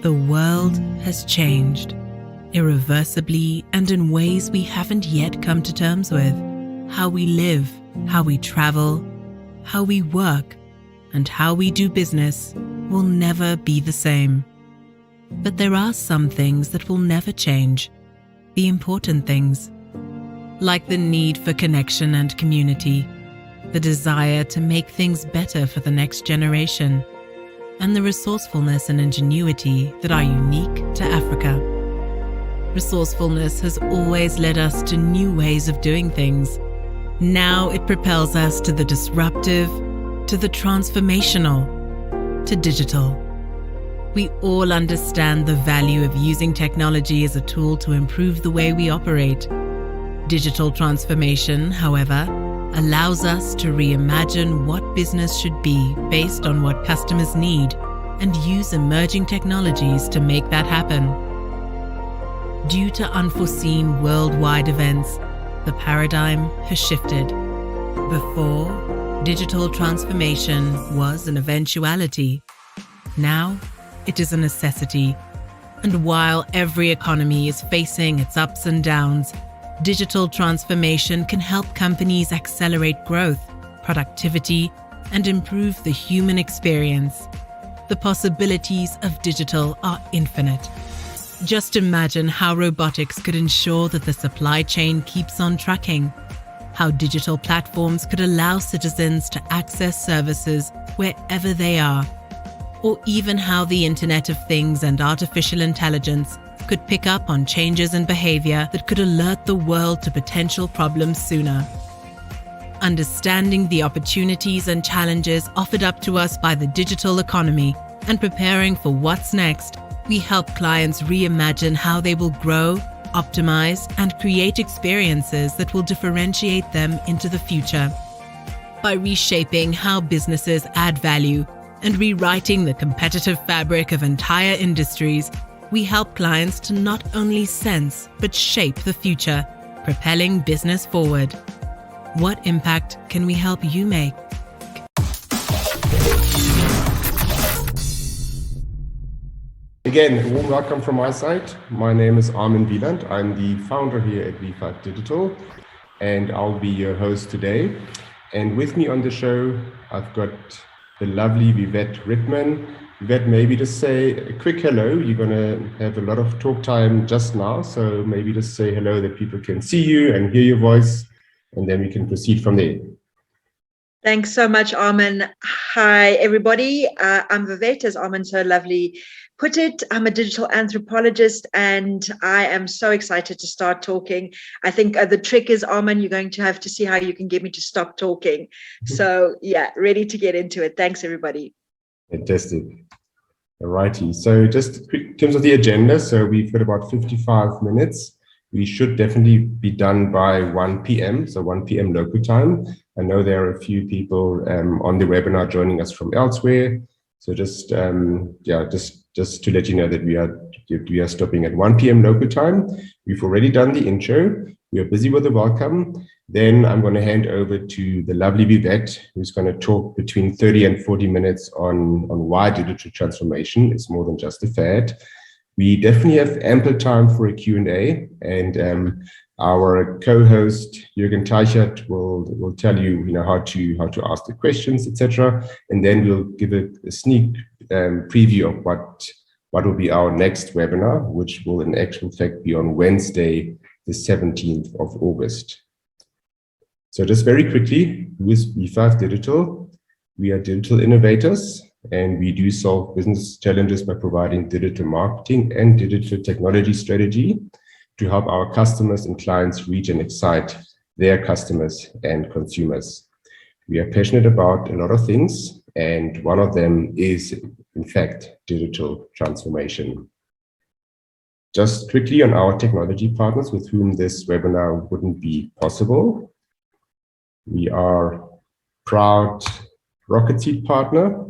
The world has changed, irreversibly and in ways we haven't yet come to terms with. How we live, how we travel, how we work, and how we do business will never be the same. But there are some things that will never change, the important things, like the need for connection and community, the desire to make things better for the next generation, and the resourcefulness and ingenuity that are unique to Africa. Resourcefulness has always led us to new ways of doing things. Now it propels us to the disruptive, to the transformational, to digital. We all understand the value of using technology as a tool to improve the way we operate. Digital transformation, however, allows us to reimagine what business should be based on what customers need and use emerging technologies to make that happen. Due to unforeseen worldwide events, the paradigm has shifted. Before, digital transformation was an eventuality. Now, it is a necessity. And while every economy is facing its ups and downs, digital transformation can help companies accelerate growth, productivity, and improve the human experience. The possibilities of digital are infinite. Just imagine how robotics could ensure that the supply chain keeps on tracking, how digital platforms could allow citizens to access services wherever they are, or even how the Internet of Things and artificial intelligence could pick up on changes in behavior that could alert the world to potential problems sooner. Understanding the opportunities and challenges offered up to us by the digital economy and preparing for what's next, we help clients reimagine how they will grow, optimize, and create experiences that will differentiate them into the future. By reshaping how businesses add value and rewriting the competitive fabric of entire industries, we help clients to not only sense, but shape the future, propelling business forward. What impact can we help you make? Again, a warm welcome from my side. My name is Armin Wieland. I'm the founder here at Vivette Digital, and I'll be your host today. And with me on the show, I've got the lovely Vivette Rittmann. Vivette, maybe just say a quick hello. You're going to have a lot of talk time just now, so maybe just say hello that people can see you and hear your voice, and then we can proceed from there. Thanks so much, Armin. Hi, everybody. I'm Vivette, as Armin so lovely put it. I'm a digital anthropologist, and I am so excited to start talking. I think the trick is, Armin, you're going to have to see how you can get me to stop talking. So yeah, ready to get into it. Thanks, everybody. Fantastic. All righty. So just quick, in terms of the agenda, so we've got about 55 minutes. We should definitely be done by 1 p.m., so 1 p.m. local time. I know there are a few people on the webinar joining us from elsewhere. So just to let you know that we are stopping at 1 p.m. local time. We've already done the intro. We are busy with the welcome. Then I'm going to hand over to the lovely Vivette, who's going to talk between 30 and 40 minutes on why digital transformation is more than just a fad. We definitely have ample time for a Q&A, and our co-host Jürgen Teichert will tell you, how to ask the questions, etc. And then we'll give a sneak preview of what will be our next webinar, which will in actual fact be on Wednesday, the 17th of August. So just very quickly, with Vivette Digital, we are digital innovators, and we do solve business challenges by providing digital marketing and digital technology strategy to help our customers and clients reach and excite their customers and consumers. We are passionate about a lot of things, and one of them is, in fact, digital transformation. Just quickly on our technology partners with whom this webinar wouldn't be possible. We are proud Rocket Seed partner,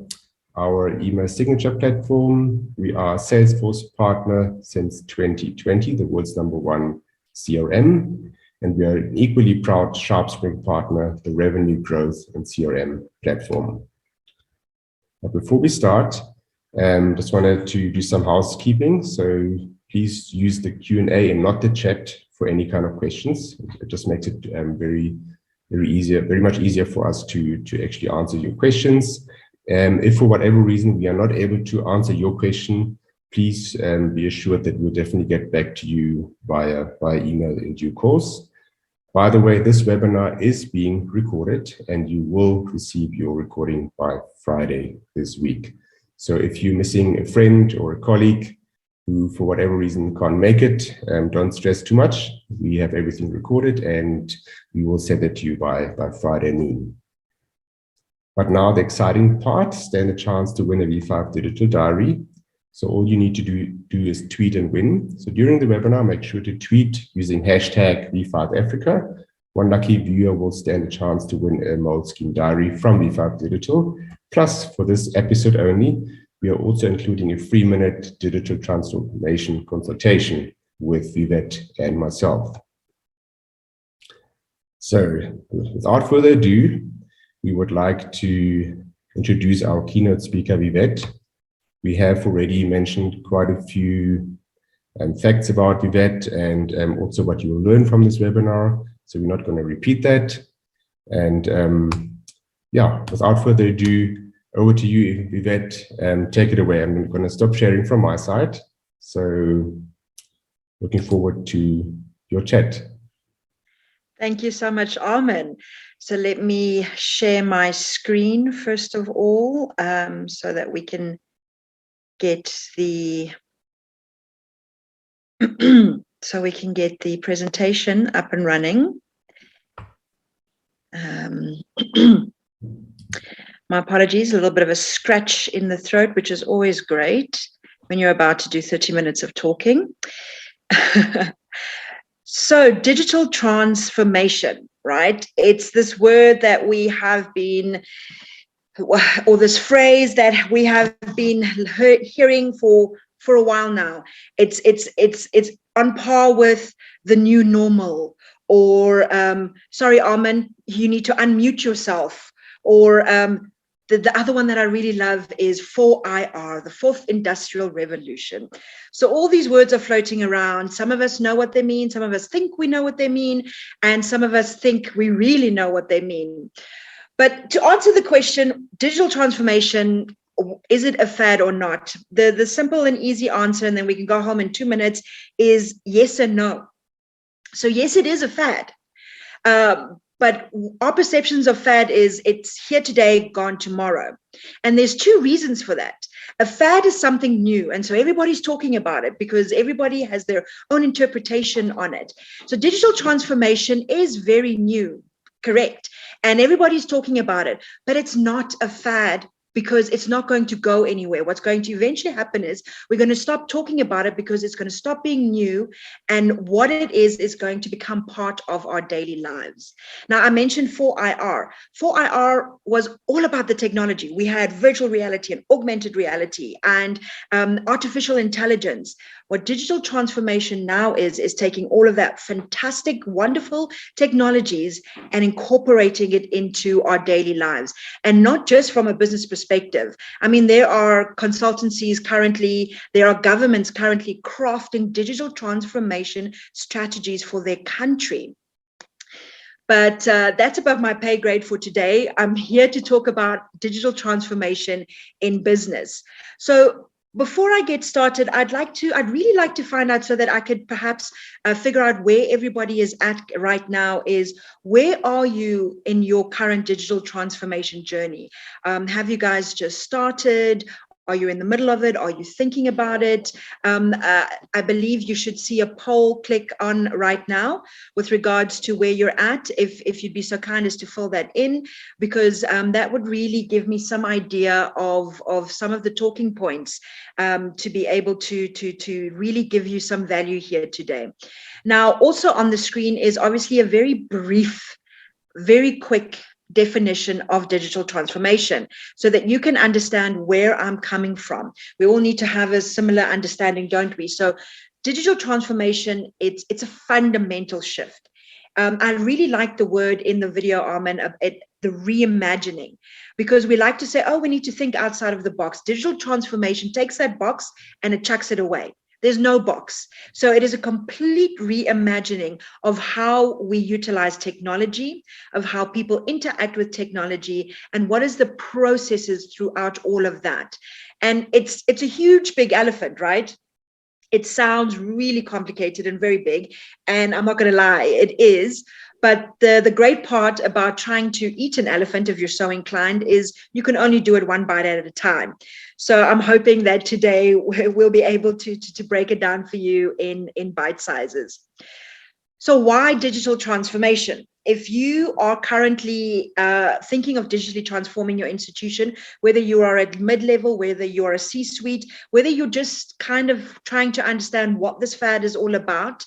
our email signature platform. We are Salesforce partner since 2020, the world's #1 CRM. And we are an equally proud SharpSpring partner, the revenue growth and CRM platform. But before we start, Just wanted to do some housekeeping. So please use the Q&A and not the chat for any kind of questions. It just makes it very much easier for us to actually answer your questions. If for whatever reason we are not able to answer your question, please be assured that we'll definitely get back to you via email in due course. By the way, this webinar is being recorded and you will receive your recording by Friday this week. So if you're missing a friend or a colleague who for whatever reason can't make it, don't stress too much. We have everything recorded and we will send it to you by Friday noon. But now the exciting part, stand a chance to win a V5 digital diary. So all you need to do is tweet and win. So during the webinar, make sure to tweet using hashtag V5Africa. One lucky viewer will stand a chance to win a Moleskine diary from V5 Digital. Plus, for this episode only, we are also including a 3-minute digital transformation consultation with Vivette and myself. So without further ado, we would like to introduce our keynote speaker, Vivette. We have already mentioned quite a few facts about Vivette and also what you will learn from this webinar. So we're not going to repeat that. And yeah, without further ado, over to you, Vivette. Take it away. I'm going to stop sharing from my side. So looking forward to your chat. Thank you so much, Armin. So let me share my screen first of all, so that we can get the presentation up and running. My apologies, a little bit of a scratch in the throat, which is always great when you're about to do 30 minutes of talking. So digital transformation, right? It's this word that we have been, or this phrase that we have been hearing for a while now. It's on par with the new normal, or sorry, Armin, you need to unmute yourself, or the other one that I really love is 4IR, the fourth industrial revolution. So all these words are floating around. Some of us know what they mean. Some of us think we know what they mean. And some of us think we really know what they mean. But to answer the question, digital transformation, is it a fad or not? The simple and easy answer, and then we can go home in 2 minutes, is yes and no. So yes, it is a fad. But our perceptions of fad is it's here today, gone tomorrow. And there's 2 reasons for that. A fad is something new. And so everybody's talking about it because everybody has their own interpretation on it. So digital transformation is very new, correct. And everybody's talking about it, but it's not a fad, because it's not going to go anywhere. What's going to eventually happen is we're going to stop talking about it because it's going to stop being new, and what it is going to become part of our daily lives. Now, I mentioned 4IR. 4IR was all about the technology. We had virtual reality and augmented reality and artificial intelligence. What digital transformation now is taking all of that fantastic, wonderful technologies and incorporating it into our daily lives. And not just from a business perspective. I mean, there are consultancies currently, there are governments currently crafting digital transformation strategies for their country. But that's above my pay grade for today. I'm here to talk about digital transformation in business. So before I get started, I'd really like to find out, so that I could perhaps figure out where everybody is at right now, is where are you in your current digital transformation journey? Have you guys just started? Are you in the middle of it? Are you thinking about it? I believe you should see a poll click on right now with regards to where you're at, if you'd be so kind as to fill that in, because that would really give me some idea of some of the talking points to be able to really give you some value here today. Now, also on the screen is obviously a very brief, very quick definition of digital transformation, so that you can understand where I'm coming from. We all need to have a similar understanding, don't we? So digital transformation, it's a fundamental shift. I really like the word in the video, Armin, the reimagining, because we like to say, oh, we need to think outside of the box. Digital transformation takes that box and it chucks it away. There's no box. So it is a complete reimagining of how we utilize technology, of how people interact with technology, and what is the processes throughout all of that. And it's a huge, big elephant, right? It sounds really complicated and very big, and I'm not going to lie, it is. But the great part about trying to eat an elephant, if you're so inclined, is you can only do it one bite at a time. So I'm hoping that today we'll be able to break it down for you in bite sizes. So why digital transformation? If you are currently thinking of digitally transforming your institution, whether you are at mid-level, whether you're a C-suite, whether you're just kind of trying to understand what this fad is all about,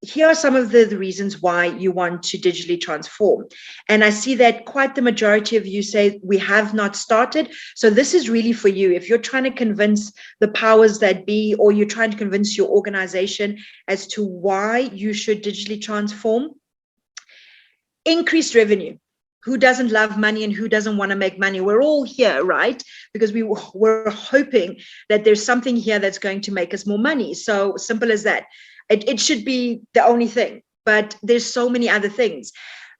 here are some of the reasons why you want to digitally transform. And I see that quite the majority of you say we have not started. So this is really for you. If you're trying to convince the powers that be, or you're trying to convince your organization as to why you should digitally transform, increased revenue. Who doesn't love money and who doesn't want to make money? We're all here, right? Because we're hoping that there's something here that's going to make us more money. So simple as that. It should be the only thing, but there's so many other things.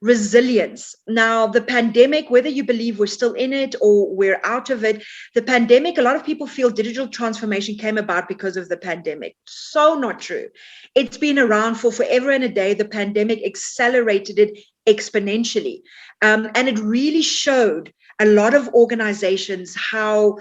Resilience. Now, the pandemic, whether you believe we're still in it or we're out of it, the pandemic, a lot of people feel digital transformation came about because of the pandemic. So not true. It's been around for forever and a day. The pandemic accelerated it exponentially. And it really showed a lot of organizations how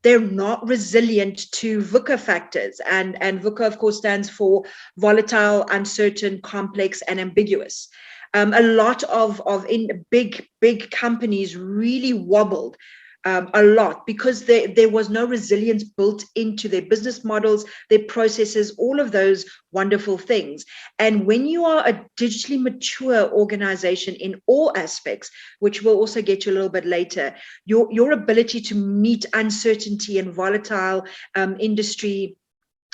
they're not resilient to VUCA factors. And VUCA, of course, stands for volatile, uncertain, complex, and ambiguous. A lot of in big companies really wobbled a lot because there was no resilience built into their business models, their processes, all of those wonderful things. And when you are a digitally mature organization in all aspects, which we'll also get to a little bit later, your ability to meet uncertainty and volatile industry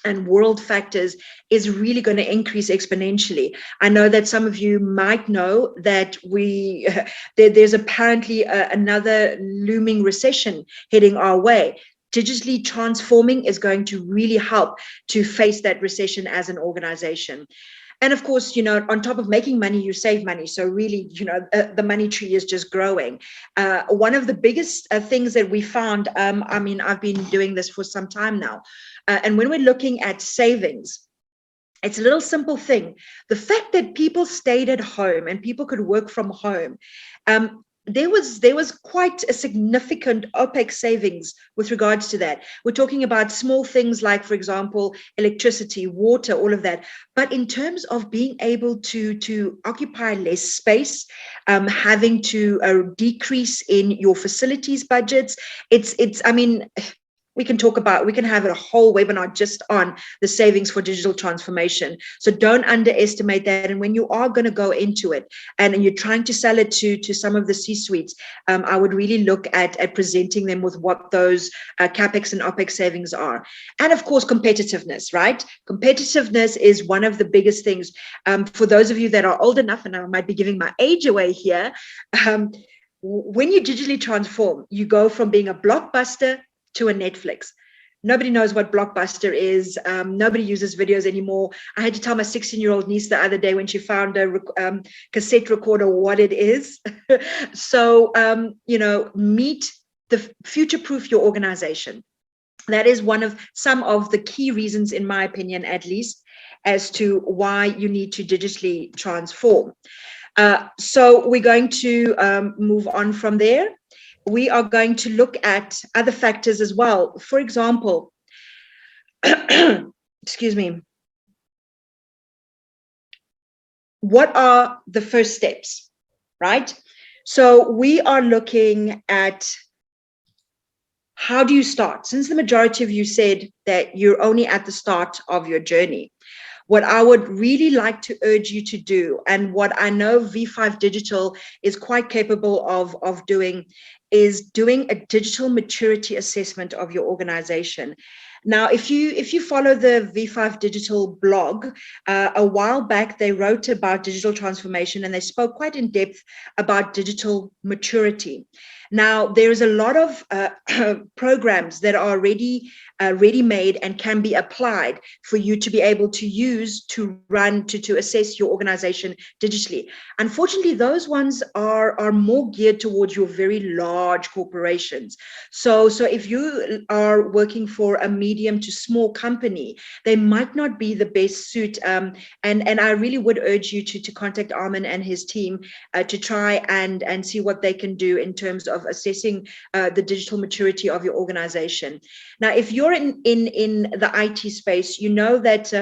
and world factors is really going to increase exponentially. I know that some of you might know that there's apparently another looming recession heading our way. Digitally transforming is going to really help to face that recession as an organization. And of course, on top of making money, you save money. So really, the money tree is just growing. One of the biggest things that we found, I've been doing this for some time now. And when we're looking at savings, it's a little simple thing. The fact that people stayed at home and people could work from home, there was quite a significant OPEX savings with regards to that. We're talking about small things like, for example, electricity, water, all of that. But in terms of being able to occupy less space, having to decrease in your facilities budgets, we can have a whole webinar just on the savings for digital transformation. So don't underestimate that. And when you are going to go into it and you're trying to sell it to some of the C-suites, I would really look at presenting them with what those CapEx and OPEX savings are. And of course, competitiveness, right? Competitiveness is one of the biggest things. For those of you that are old enough, and I might be giving my age away here, when you digitally transform, you go from being a blockbuster to a Netflix. Nobody knows what Blockbuster is. Nobody uses videos anymore. I had to tell my 16-year-old niece the other day when she found a cassette recorder what it is. So, future-proof your organization. That is some of the key reasons, in my opinion, at least, as to why you need to digitally transform. So we're going to move on from there. We are going to look at other factors as well. For example, excuse me, what are the first steps, right? So we are looking at how do you start? Since the majority of you said that you're only at the start of your journey, what I would really like to urge you to do, and what I know V5 Digital is quite capable of doing, is doing a digital maturity assessment of your organization. Now, if you follow the V5 Digital blog, a while back they wrote about digital transformation, and they spoke quite in depth about digital maturity. Now, there is a lot of programs that are already ready-made and can be applied for you to be able to use to run, to assess your organization digitally. Unfortunately, those ones are more geared towards your very large corporations. So if you are working for a medium to small company, they might not be the best suit. And I really would urge you to contact Armin and his team to try and see what they can do in terms of assessing the digital maturity of your organization. Now, if you're in the IT space, you know that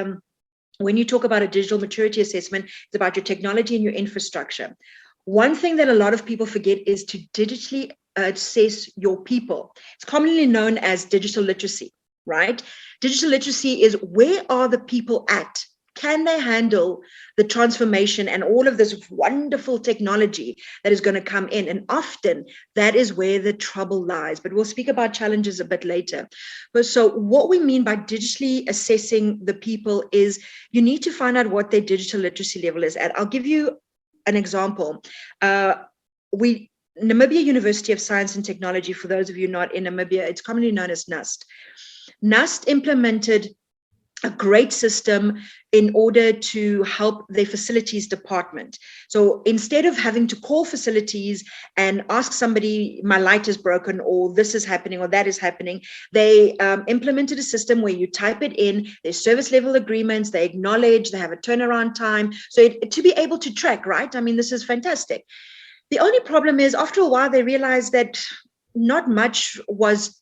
when you talk about a digital maturity assessment, it's about your technology and your infrastructure. One thing that a lot of people forget is to digitally assess your people. It's commonly known as digital literacy, right? Digital literacy is, where are the people at? Can they handle the transformation and all of this wonderful technology that is going to come in? And often that is where the trouble lies. But we'll speak about challenges a bit later. But so what we mean by digitally assessing the people is you need to find out what their digital literacy level is at. I'll give you an example. Namibia University of Science and Technology, for those of you not in Namibia, it's commonly known as NUST. NUST implemented a great system in order to help their facilities department. So instead of having to call facilities and ask somebody, my light is broken, or this is happening, or that is happening, they implemented a system where you type it in, there's service level agreements, they acknowledge, they have a turnaround time. So to be able to track, right? I mean, this is fantastic. The only problem is, after a while, they realized that not much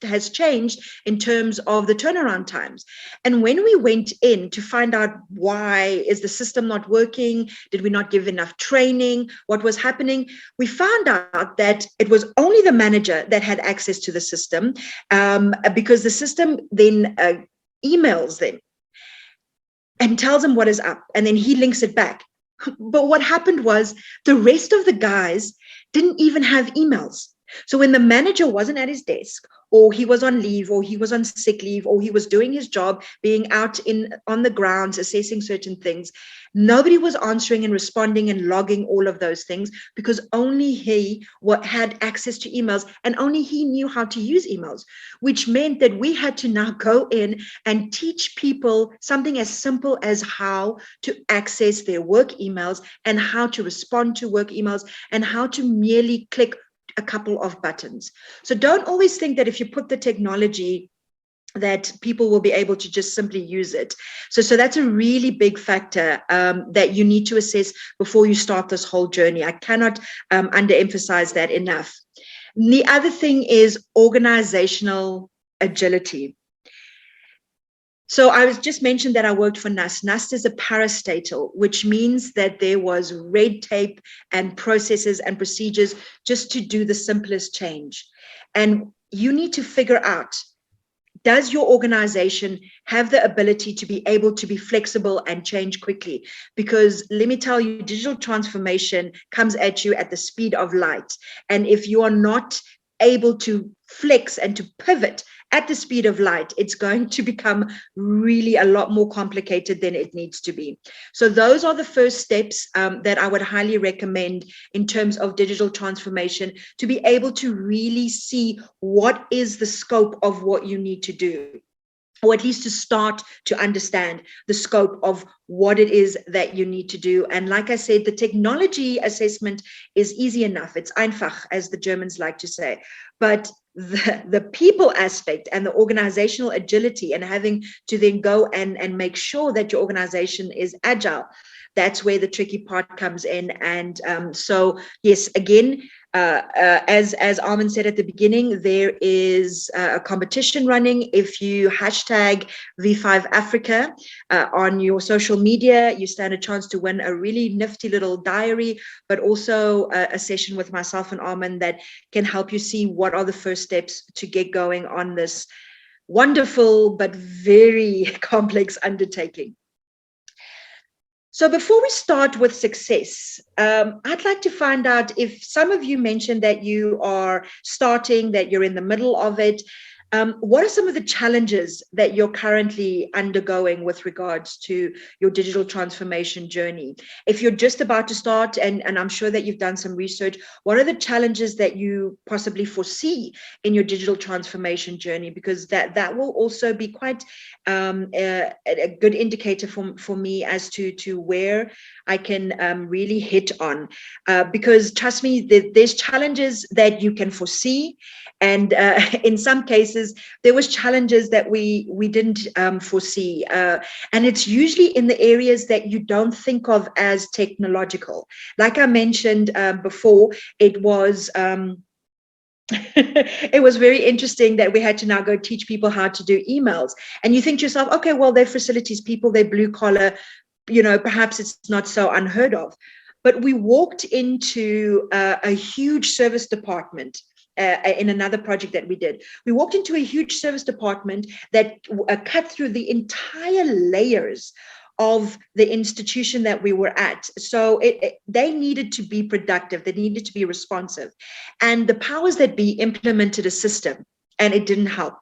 has changed in terms of the turnaround times. And when we went in to find out why is the system not working, did we not give enough training, what was happening, we found out that it was only the manager that had access to the system, because the system then emails them and tells them what is up, and then he links it back. But what happened was the rest of the guys didn't even have emails. So when the manager wasn't at his desk, or he was on leave, or he was on sick leave, or he was doing his job, being out on the grounds, assessing certain things, nobody was answering and responding and logging all of those things, because only he had access to emails, and only he knew how to use emails, which meant that we had to now go in and teach people something as simple as how to access their work emails, and how to respond to work emails, and how to merely click a couple of buttons. So don't always think that if you put the technology that people will be able to just simply use it. So that's a really big factor that you need to assess before you start this whole journey. I cannot underemphasize that enough. And the other thing is organizational agility. So I was just mentioned that I worked for NUST. NUST is a parastatal, which means that there was red tape and processes and procedures just to do the simplest change. And you need to figure out, does your organization have the ability to be able to be flexible and change quickly? Because let me tell you, digital transformation comes at you at the speed of light. And if you are not able to flex and to pivot at the speed of light, it's going to become really a lot more complicated than it needs to be. So those are the first steps that I would highly recommend in terms of digital transformation, to be able to really see what is the scope of what you need to do, or at least to start to understand the scope of what it is that you need to do. And like I said, the technology assessment is easy enough. It's einfach, as the Germans like to say. But the people aspect and the organizational agility, and having to then go and make sure that your organization is agile, that's where the tricky part comes in. And so, yes, again, as Armin said at the beginning, there is a competition running. If you hashtag V5 Africa on your social media, you stand a chance to win a really nifty little diary, but also a session with myself and Armin that can help you see what are the first steps to get going on this wonderful but very complex undertaking. So before we start with success, I'd like to find out if some of you mentioned that you are starting, that you're in the middle of it. What are some of the challenges that you're currently undergoing with regards to your digital transformation journey? If you're just about to start, and I'm sure that you've done some research, what are the challenges that you possibly foresee in your digital transformation journey? Because that will also be quite a good indicator for me as to where I can really hit on. Because trust me, there's challenges that you can foresee, and in some cases there was challenges that we didn't foresee, and it's usually in the areas that you don't think of as technological. Like I mentioned before, it was it was very interesting that we had to now go teach people how to do emails, and you think to yourself, okay, well, they're facilities people, they're blue collar, perhaps it's not so unheard of. But we walked into a huge service department in another project that we did. We walked into a huge service department that cut through the entire layers of the institution that we were at. So they needed to be productive, they needed to be responsive. And the powers that be implemented a system, and it didn't help.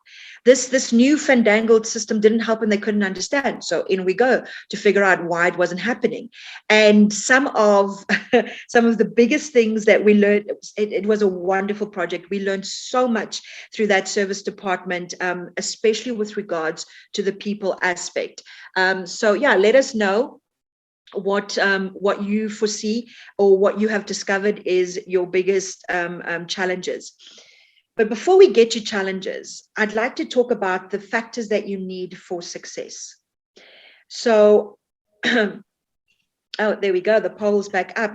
This new fandangled system didn't help, and they couldn't understand. So in we go to figure out why it wasn't happening. And some of the biggest things that we learned, it was a wonderful project. We learned so much through that service department, especially with regards to the people aspect. So yeah, let us know what you foresee or what you have discovered is your biggest challenges. But before we get to challenges, I'd like to talk about the factors that you need for success. So, oh, there we go. The poll's back up.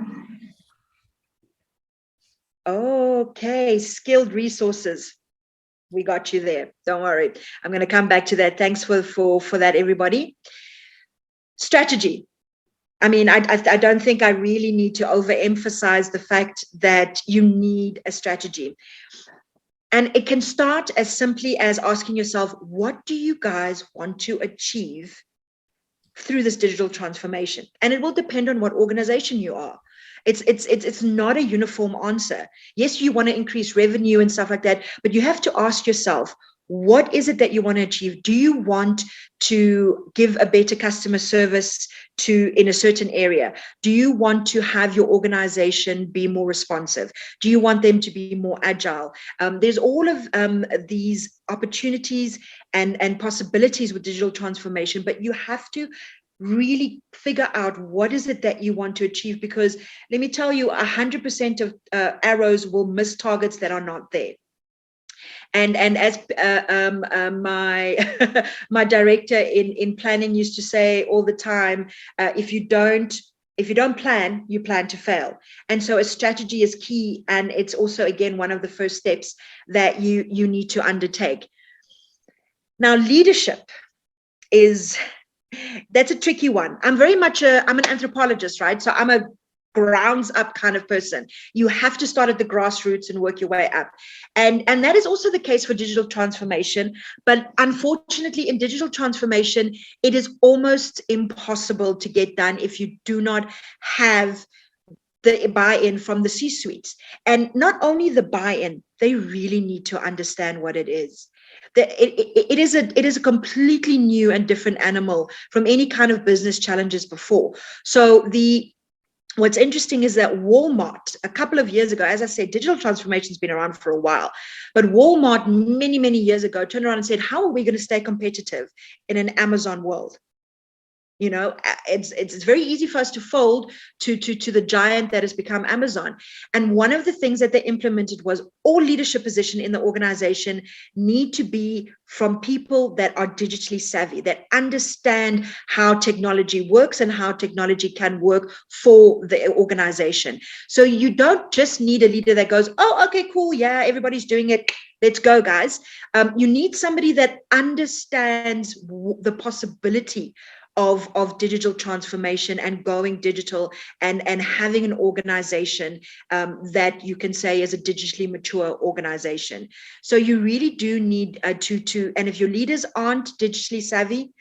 Okay, skilled resources. We got you there. Don't worry. I'm going to come back to that. Thanks for that, everybody. Strategy. I mean, I don't think I really need to overemphasize the fact that you need a strategy. And it can start as simply as asking yourself, what do you guys want to achieve through this digital transformation? And it will depend on what organization you are. It's not a uniform answer. Yes, you want to increase revenue and stuff like that, but you have to ask yourself, what is it that you want to achieve? Do you want to give a better customer service in a certain area? Do you want to have your organization be more responsive? Do you want them to be more agile? There's all of these opportunities and possibilities with digital transformation, but you have to really figure out what is it that you want to achieve, because let me tell you, 100% of arrows will miss targets that are not there. And as my my director in planning used to say all the time, if you don't plan, you plan to fail. And so a strategy is key, and it's also, again, one of the first steps that you need to undertake. Now, leadership that's a tricky one. I'm an anthropologist, right? So I'm a grounds up kind of person. You have to start at the grassroots and work your way up. And that is also the case for digital transformation. But unfortunately, in digital transformation, it is almost impossible to get done if you do not have the buy-in from the C-suites. And not only the buy-in, they really need to understand what it is. It is a completely new and different animal from any kind of business challenges before. So what's interesting is that Walmart, a couple of years ago, as I said, digital transformation has been around for a while, but Walmart many, many years ago turned around and said, how are we going to stay competitive in an Amazon world? You know, it's very easy for us to fold to the giant that has become Amazon. And one of the things that they implemented was all leadership position in the organization need to be from people that are digitally savvy, that understand how technology works and how technology can work for the organization. So you don't just need a leader that goes, oh, okay, cool, yeah, everybody's doing it, let's go, guys. You need somebody that understands the possibility of digital transformation and going digital and having an organization that you can say is a digitally mature organization. So you really do need to, and if your leaders aren't digitally savvy,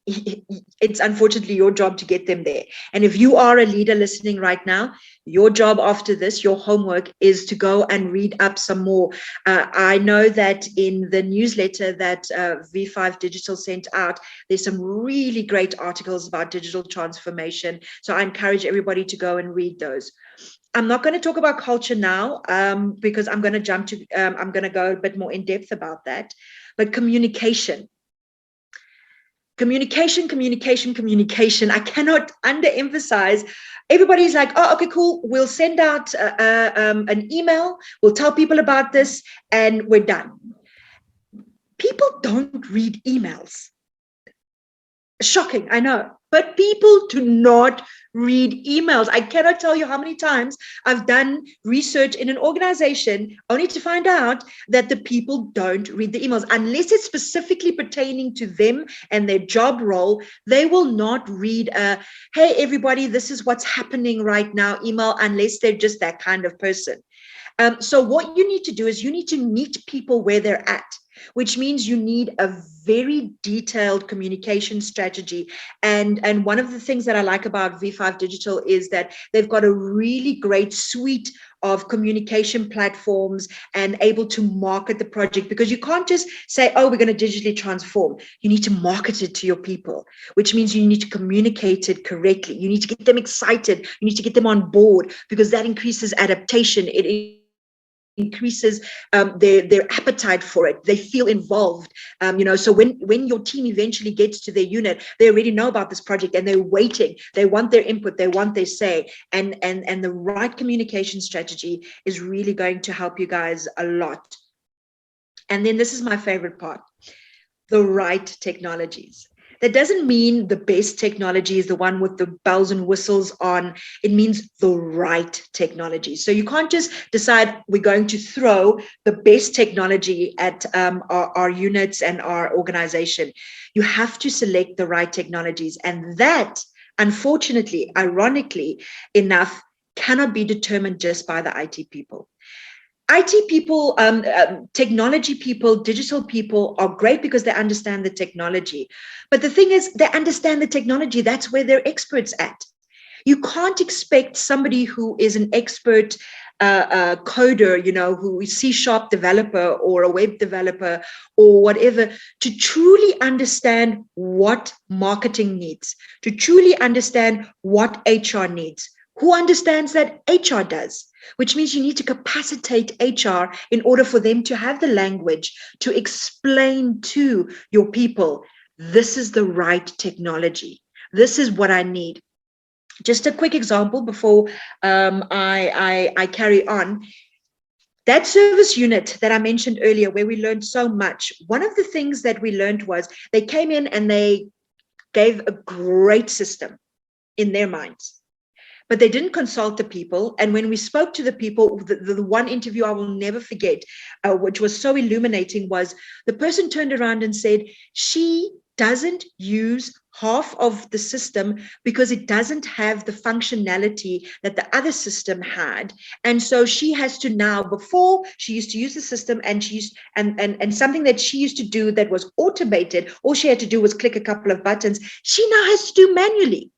it's unfortunately your job to get them there. And if you are a leader listening right now, your job after this, your homework is to go and read up some more. I know that in the newsletter that V5 Digital sent out, there's some really great articles about digital transformation. So I encourage everybody to go and read those. I'm not going to talk about culture now because I'm going to go a bit more in depth about that. But communication. I cannot underemphasize. Everybody's like, oh, okay, cool. We'll send out an email. We'll tell people about this and we're done. People don't read emails. Shocking, I know. But people do not read emails. I cannot tell you how many times I've done research in an organization only to find out that the people don't read the emails. Unless it's specifically pertaining to them and their job role, they will not read a, hey, everybody, this is what's happening right now email, unless they're just that kind of person. So what you need to do is you need to meet people where they're at, which means you need a very detailed communication strategy. And one of the things that I like about V5 Digital is that they've got a really great suite of communication platforms and able to market the project, because you can't just say, oh, we're going to digitally transform. You need to market it to your people, which means you need to communicate it correctly. You need to get them excited. You need to get them on board, because that increases adaptation. It increases their appetite for it. They feel involved. So when your team eventually gets to their unit, they already know about this project and they're waiting. They want their input. They want their say. And the right communication strategy is really going to help you guys a lot. And then this is my favorite part, the right technologies. That doesn't mean the best technology is the one with the bells and whistles on. It means the right technology. So you can't just decide we're going to throw the best technology at our units and our organization. You have to select the right technologies. And that, unfortunately, ironically enough, cannot be determined just by the IT people. IT people, technology people, digital people are great because they understand the technology. But the thing is, they understand the technology. That's where they're experts at. You can't expect somebody who is an expert coder, who is C# developer or a web developer or whatever, to truly understand what marketing needs, to truly understand what HR needs. Who understands that? HR does, which means you need to capacitate HR in order for them to have the language to explain to your people, this is the right technology. This is what I need. Just a quick example before I carry on. That service unit that I mentioned earlier, where we learned so much, one of the things that we learned was they came in and they gave a great system in their minds. But they didn't consult the people. And when we spoke to the people, the one interview I will never forget, which was so illuminating, was the person turned around and said, she doesn't use half of the system because it doesn't have the functionality that the other system had. And so she has to now, before she used to use the system and she used, and something that she used to do that was automated, all she had to do was click a couple of buttons, she now has to do manually,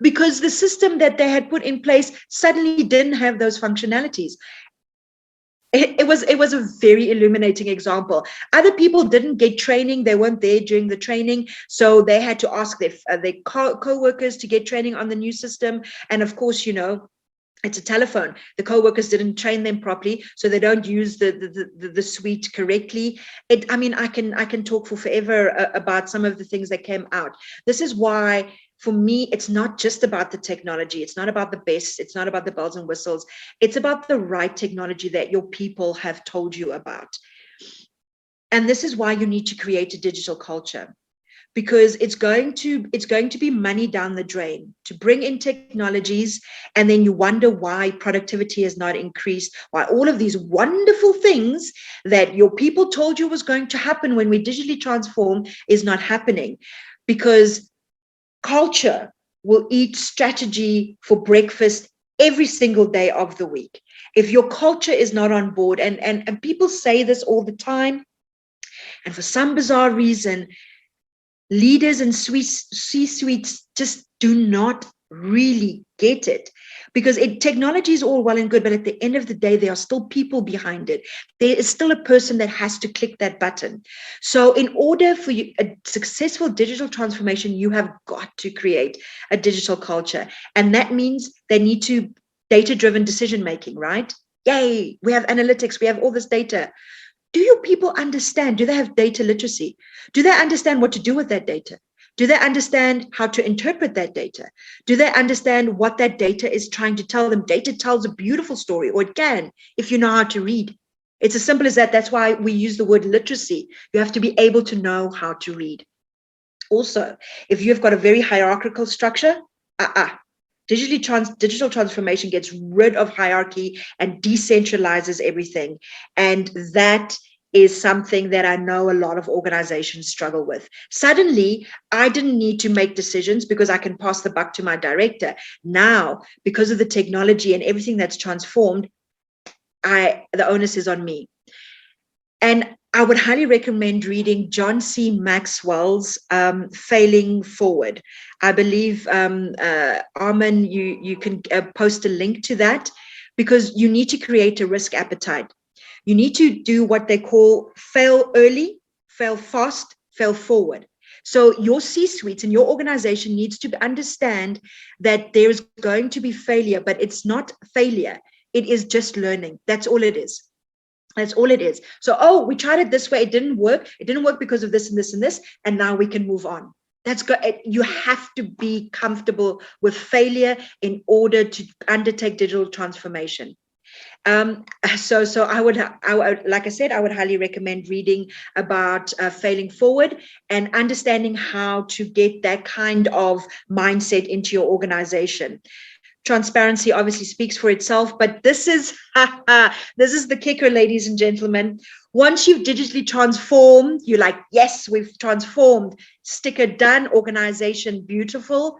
because the system that they had put in place suddenly didn't have those functionalities. It was a very illuminating example. Other people didn't get training. They weren't there during the training. So they had to ask their co-workers to get training on the new system. And of course, it's a telephone. The co-workers didn't train them properly, so they don't use the suite correctly. I can talk for forever about some of the things that came out. This is why, for me, it's not just about the technology. It's not about the best. It's not about the bells and whistles. It's about the right technology that your people have told you about. And this is why you need to create a digital culture, because it's going to be money down the drain to bring in technologies, and then you wonder why productivity has not increased, why all of these wonderful things that your people told you was going to happen when we digitally transform is not happening. Because culture will eat strategy for breakfast every single day of the week. If your culture is not on board, and people say this all the time, and for some bizarre reason, leaders and C-suites just do not really get it, because technology is all well and good, but at the end of the day, there are still people behind it. There is still a person that has to click that button. So in order for a successful digital transformation, you have got to create a digital culture. And that means they need to data-driven decision-making, right? Yay, we have analytics, we have all this data. Do your people understand? Do they have data literacy? Do they understand what to do with that data? Do they understand how to interpret that data? Do they understand what that data is trying to tell them? Data tells a beautiful story, or it can, if you know how to read. It's as simple as that. That's why we use the word literacy. You have to be able to know how to read. Also, if you've got a very hierarchical structure, digital transformation gets rid of hierarchy and decentralizes everything. And that is something that I know a lot of organizations struggle with. Suddenly, I didn't need to make decisions because I can pass the buck to my director. Now, because of the technology and everything that's transformed, the onus is on me. And I would highly recommend reading John C. Maxwell's Failing Forward. I believe, Armin, you can post a link to that, because you need to create a risk appetite. You need to do what they call fail early, fail fast, fail forward. So your C-suites and your organization needs to understand that there's going to be failure, but it's not failure. It is just learning. That's all it is. That's all it is. So, we tried it this way. It didn't work. It didn't work because of this and this and this. And now we can move on. That's good. You have to be comfortable with failure in order to undertake digital transformation. So I would, like I said, I would highly recommend reading about failing forward and understanding how to get that kind of mindset into your organization. Transparency obviously speaks for itself, but this is the kicker, ladies and gentlemen. Once you've digitally transformed, you're like, yes, we've transformed. Sticker done. Organization beautiful.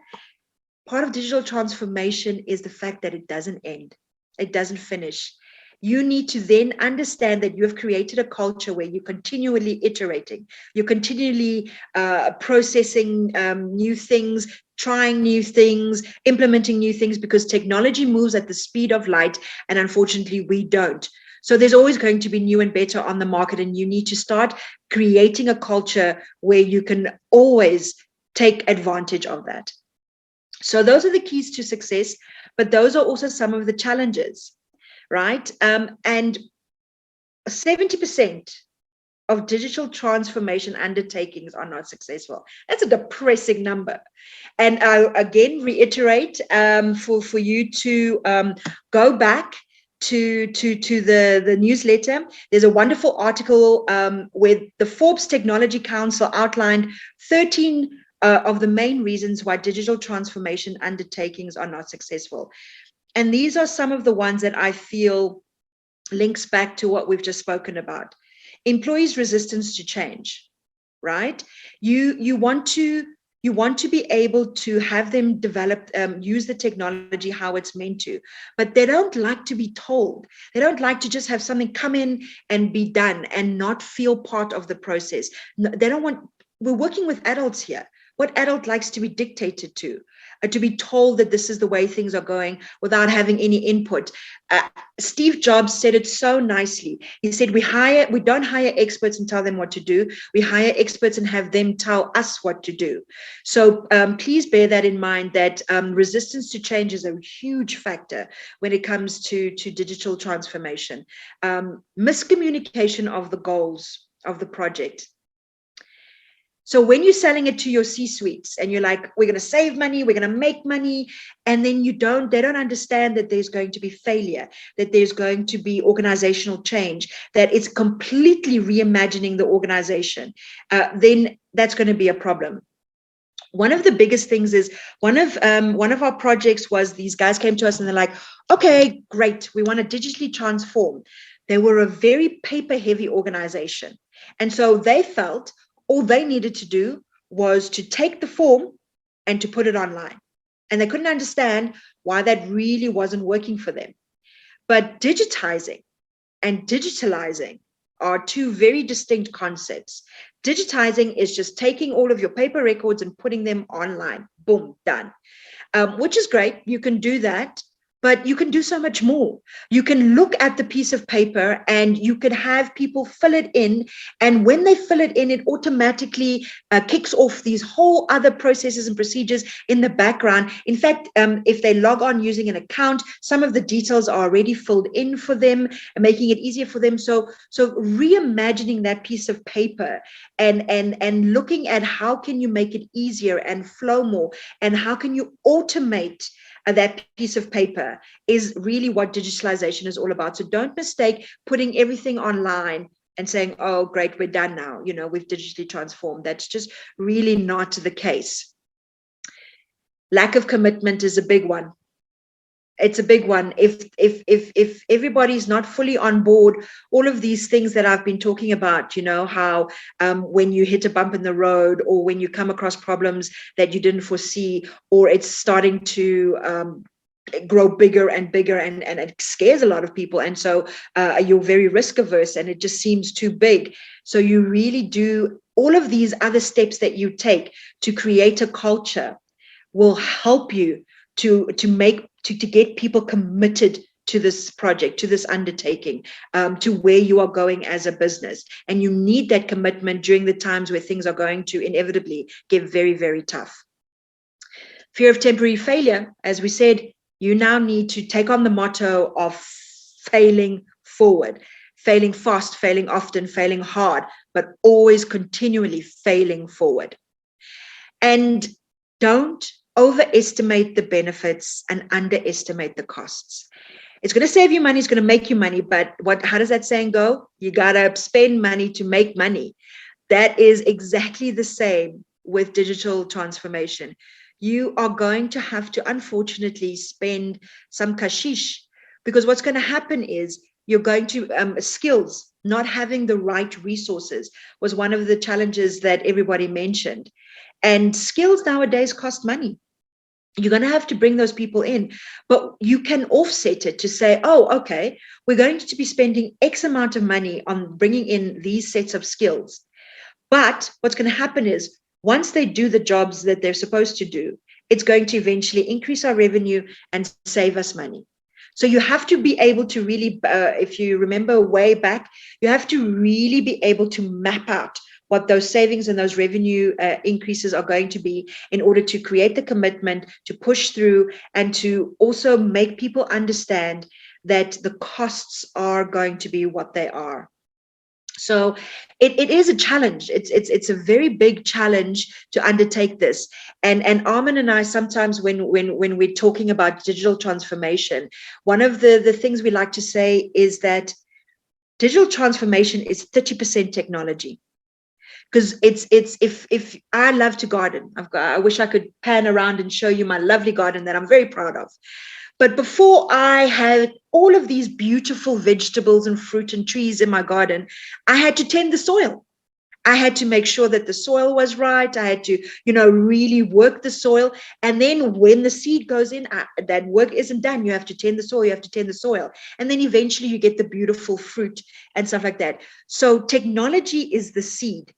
Part of digital transformation is the fact that it doesn't end. It doesn't finish. You need to then understand that you have created a culture where you're continually iterating. You're continually processing new things, trying new things, implementing new things, because technology moves at the speed of light, and unfortunately we don't. So there's always going to be new and better on the market, and you need to start creating a culture where you can always take advantage of that. So those are the keys to success, but those are also some of the challenges, right? And 70% of digital transformation undertakings are not successful. That's a depressing number. And I again reiterate for you to go back to the newsletter. There's a wonderful article where the Forbes Technology Council outlined 13 of the main reasons why digital transformation undertakings are not successful. And these are some of the ones that I feel links back to what we've just spoken about. Employees' resistance to change, right? You want to be able to have them develop, use the technology how it's meant to, but they don't like to be told. They don't like to just have something come in and be done and not feel part of the process. They don't want, we're working with adults here. What adult likes to be dictated to be told that this is the way things are going without having any input? Steve Jobs said it so nicely. He said, we don't hire experts and tell them what to do. We hire experts and have them tell us what to do. So please bear that in mind, that resistance to change is a huge factor when it comes to digital transformation. Miscommunication of the goals of the project. So when you're selling it to your C-suites and you're like, we're going to save money, we're going to make money, and then they don't understand that there's going to be failure, that there's going to be organizational change, that it's completely reimagining the organization, then that's going to be a problem. One of the biggest things is one of our projects was these guys came to us and they're like, okay, great, we want to digitally transform. They were a very paper-heavy organization. And so they felt all they needed to do was to take the form and to put it online. And they couldn't understand why that really wasn't working for them. But digitizing and digitalizing are two very distinct concepts. Digitizing is just taking all of your paper records and putting them online. Boom, done. Which is great. You can do that, but you can do so much more. You can look at the piece of paper and you could have people fill it in. And when they fill it in, it automatically kicks off these whole other processes and procedures in the background. In fact, if they log on using an account, some of the details are already filled in for them, making it easier for them. So reimagining that piece of paper and looking at how can you make it easier and flow more, and how can you automate that piece of paper is really what digitalization is all about. So don't mistake putting everything online and saying, oh, great, we're done now. We've digitally transformed. That's just really not the case. Lack of commitment is a big one. It's a big one. If everybody's not fully on board, all of these things that I've been talking about, how when you hit a bump in the road, or when you come across problems that you didn't foresee, or it's starting to grow bigger and bigger, and it scares a lot of people. And so you're very risk averse and it just seems too big. So you really do all of these other steps that you take to create a culture will help you to get people committed to this project, to this undertaking, to where you are going as a business. And you need that commitment during the times where things are going to inevitably get very, very tough. Fear of temporary failure, as we said, you now need to take on the motto of failing forward, failing fast, failing often, failing hard, but always continually failing forward. And don't overestimate the benefits and underestimate the costs. It's going to save you money, it's going to make you money, but how does that saying go? You got to spend money to make money. That is exactly the same with digital transformation. You are going to have to, unfortunately, spend some kashish, because what's going to happen is you're going to skills, not having the right resources was one of the challenges that everybody mentioned. And skills nowadays cost money. You're going to have to bring those people in, but you can offset it to say, oh, okay, we're going to be spending X amount of money on bringing in these sets of skills. But what's going to happen is once they do the jobs that they're supposed to do, it's going to eventually increase our revenue and save us money. So you have to be able to really, if you remember way back, you have to really be able to map out what those savings and those revenue increases are going to be in order to create the commitment, to push through, and to also make people understand that the costs are going to be what they are. So it is a challenge. It's a very big challenge to undertake this. And Armin and I sometimes when we're talking about digital transformation, one of the things we like to say is that digital transformation is 30% technology. Because if I love to garden, I wish I could pan around and show you my lovely garden that I'm very proud of. But before I had all of these beautiful vegetables and fruit and trees in my garden, I had to tend the soil. I had to make sure that the soil was right. I had to, really work the soil. And then when the seed goes in, that work isn't done. You have to tend the soil. You have to tend the soil. And then eventually you get the beautiful fruit and stuff like that. So technology is the seed.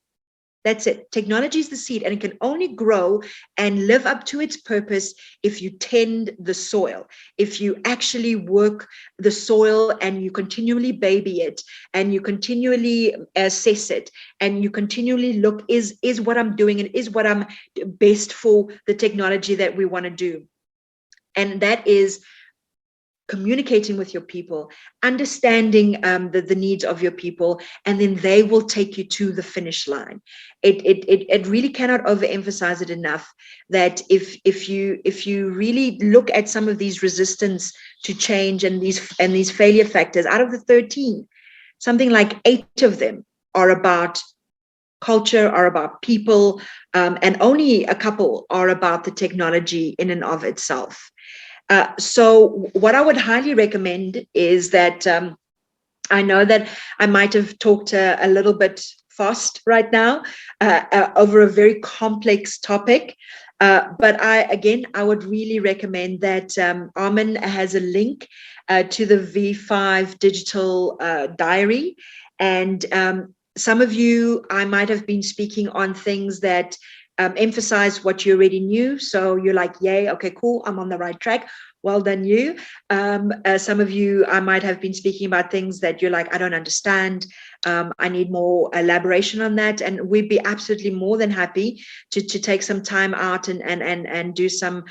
That's it. Technology is the seed, and it can only grow and live up to its purpose if you tend the soil, if you actually work the soil and you continually baby it and you continually assess it and you continually look, is what I'm doing and is what I'm best for the technology that we want to do. And that is communicating with your people, understanding the needs of your people, and then they will take you to the finish line. It really cannot overemphasize it enough that if you really look at some of these resistance to change and these failure factors, out of the 13, something like 8 of them are about culture, are about people, and only a couple are about the technology in and of itself. So what I would highly recommend is that I know that I might have talked a little bit fast right now over a very complex topic. But I would really recommend that Armin has a link to the V5 digital diary. And some of you, I might have been speaking on things that emphasize what you already knew. So you're like, yay, okay, cool, I'm on the right track. Well done, you. Some of you, I might have been speaking about things that you're like, I don't understand. I need more elaboration on that. And we'd be absolutely more than happy to take some time out and do some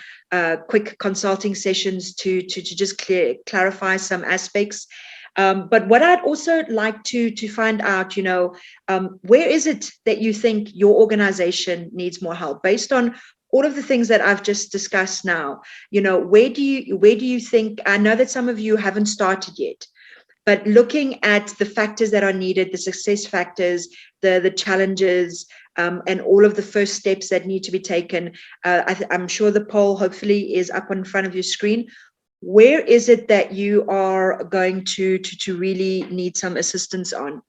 quick consulting sessions to just clarify some aspects. But what I'd also like to find out, where is it that you think your organization needs more help based on all of the things that I've just discussed now? Where do you think? I know that some of you haven't started yet, but looking at the factors that are needed, the success factors, the challenges, and all of the first steps that need to be taken, I'm sure the poll hopefully is up in front of your screen. Where is it that you are going to really need some assistance on?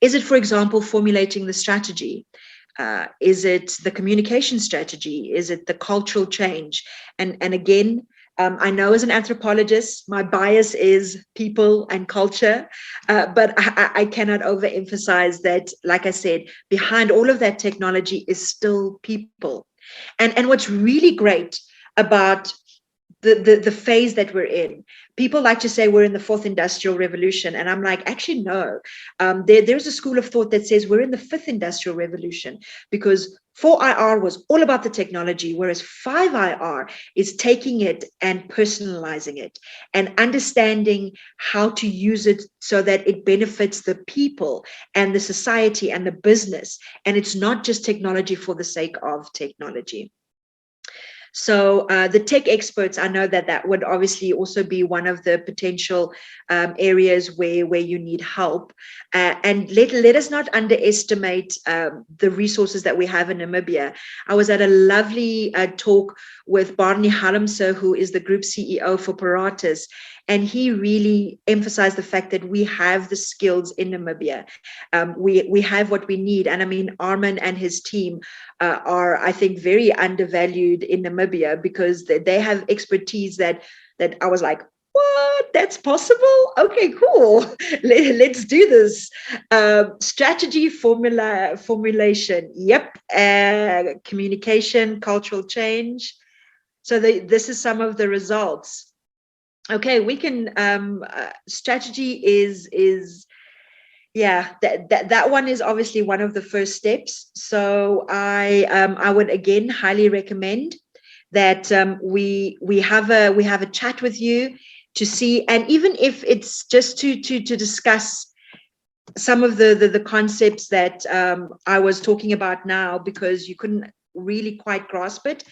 Is it, for example, formulating the strategy? Is it the communication strategy? Is it the cultural change? And again, I know as an anthropologist, my bias is people and culture, but I cannot overemphasize that, like I said, behind all of that technology is still people. And what's really great about the phase that we're in. People like to say we're in the fourth industrial revolution. And I'm like, actually, no. There's a school of thought that says we're in the fifth industrial revolution, because 4IR was all about the technology, whereas 5IR is taking it and personalizing it and understanding how to use it so that it benefits the people and the society and the business. And it's not just technology for the sake of technology. So the tech experts, I know that would obviously also be one of the potential areas where you need help. And let us not underestimate the resources that we have in Namibia. I was at a lovely talk with Barney Hallamse, who is the group CEO for Paratus. And he really emphasized the fact that we have the skills in Namibia. We have what we need. And I mean, Armin and his team are, I think, very undervalued in Namibia, because they have expertise that I was like, what? That's possible? Okay, cool. Let's do this. Strategy formulation. Yep. Communication, cultural change. So this is some of the results. Okay, we can, strategy is yeah, that one is obviously one of the first steps. So I would again highly recommend that we have a chat with you to see, and even if it's just to discuss some of the concepts that I was talking about now, because you couldn't really quite grasp it.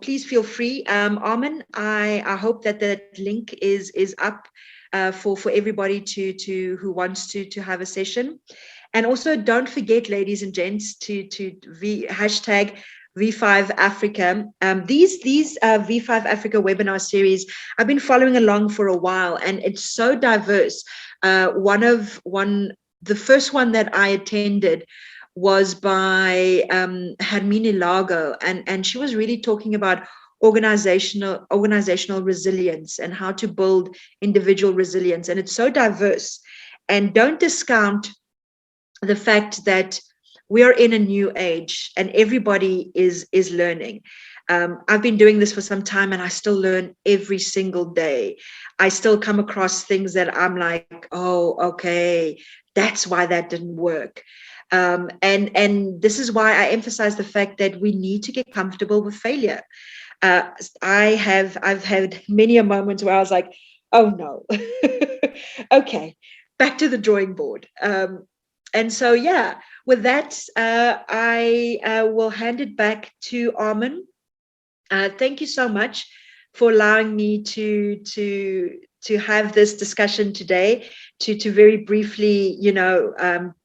Please feel free. Armin, I hope that link is up for everybody who wants to have a session. And also don't forget, ladies and gents, to hashtag V5 Africa. These V5 Africa webinar series, I've been following along for a while, and it's so diverse. The first one that I attended was by Hermine Lago, and she was really talking about organizational resilience and how to build individual resilience. And it's so diverse. And don't discount the fact that we are in a new age and everybody is learning. I've been doing this for some time and I still learn every single day. I still come across things that I'm like, oh, okay, that's why that didn't work. And this is why I emphasize the fact that we need to get comfortable with failure. I've had many a moment where I was like, oh no, okay, back to the drawing board. And so, yeah, with that, I will hand it back to Armin. Thank you so much for allowing me to have this discussion today, to very briefly,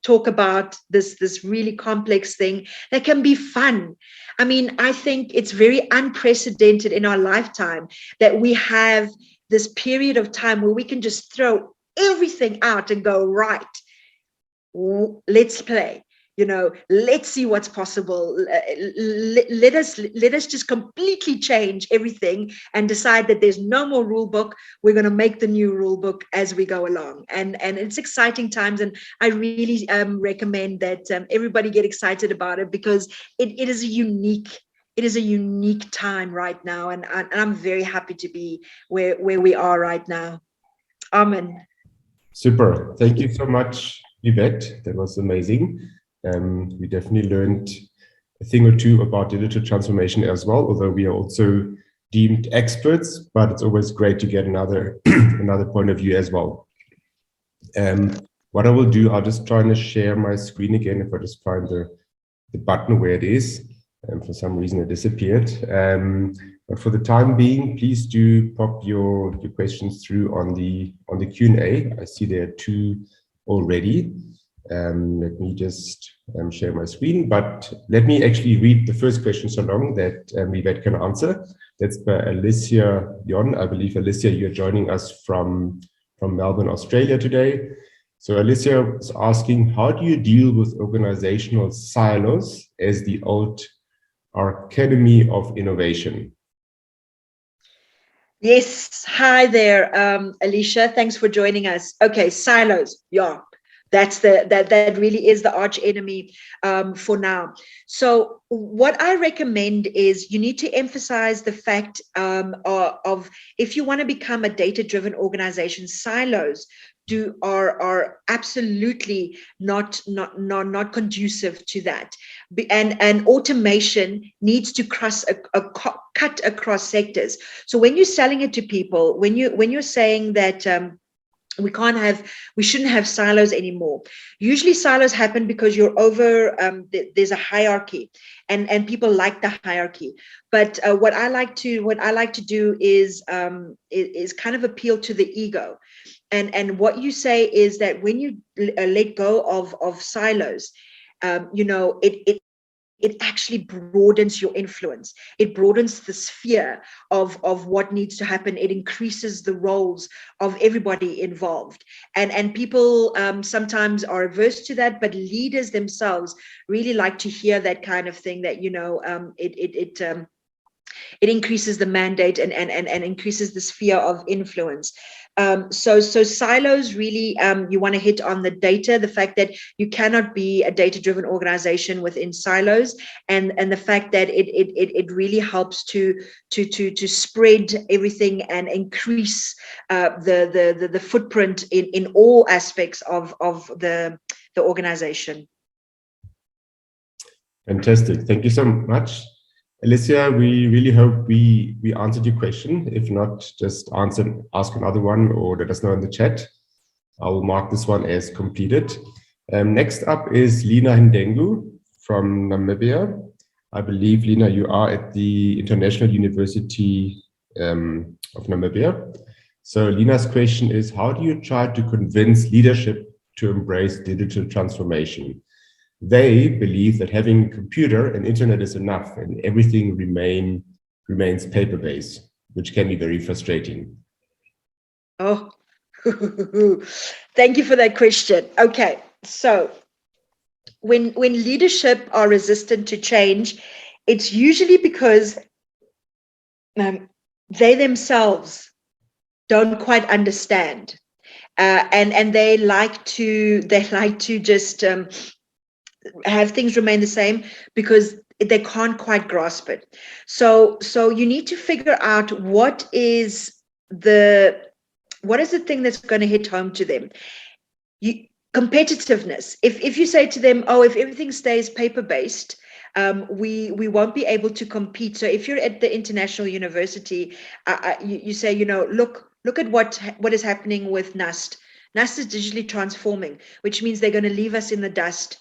talk about this really complex thing that can be fun. I mean, I think it's very unprecedented in our lifetime that we have this period of time where we can just throw everything out and go, right, let's play. let's see what's possible. Let us just completely change everything and decide that there's no more rule book. We're going to make the new rule book as we go along. And it's exciting times. And I really recommend that everybody get excited about it, because it is a unique time right now. And I'm very happy to be where we are right now. Amen. Super. Thank you so much, Vivette. That was amazing. We definitely learned a thing or two about digital transformation as well, although we are also deemed experts, but it's always great to get another point of view as well. What I will do, I'll just try and share my screen again, if I just find the button where it is. And for some reason it disappeared. But for the time being, please do pop your questions through on the Q&A. I see there are 2 already. Let me just share my screen, but let me actually read the first question so long that Vivette can answer. That's by Alicia Yon. I believe, Alicia, you're joining us from Melbourne, Australia today. So Alicia is asking, how do you deal with organizational silos as the old Academy of Innovation? Yes. Hi there, Alicia. Thanks for joining us. Okay, silos. Yeah. That really is the arch enemy for now. So what I recommend is you need to emphasize the fact of if you want to become a data-driven organization, silos are absolutely not conducive to that. And automation needs to cut across sectors. So when you're selling it to people, when you're saying that we shouldn't have silos anymore. Usually silos happen because you're over, there's a hierarchy, and people like the hierarchy. But what I like to do is kind of appeal to the ego. And what you say is that when you let go of silos, it actually broadens your influence. It broadens the sphere of what needs to happen. It increases the roles of everybody involved. And people sometimes are averse to that, but leaders themselves really like to hear that kind of thing, that, it increases the mandate and increases the sphere of influence. So silos really, you want to hit on the data, the fact that you cannot be a data-driven organization within silos, and the fact that it really helps to spread everything and increase the footprint in all aspects of the organization. Fantastic. Thank you so much. Alicia, we really hope we answered your question. If not, just ask another one or let us know in the chat. I will mark this one as completed. Next up is Lina Ndengu from Namibia. I believe, Lina, you are at the International University of Namibia. So Lina's question is, how do you try to convince leadership to embrace digital transformation? They believe that having a computer and internet is enough and everything remains paper-based, which can be very frustrating. Oh, thank you for that question. Okay, so when leadership are resistant to change, it's usually because they themselves don't quite understand, and they like to just have things remain the same because they can't quite grasp it. So you need to figure out what is the thing that's going to hit home to them. Competitiveness. If you say to them, oh, if everything stays paper-based, we won't be able to compete. So if you're at the international university, you say, look at what is happening with NUST. NUST is digitally transforming, which means they're going to leave us in the dust,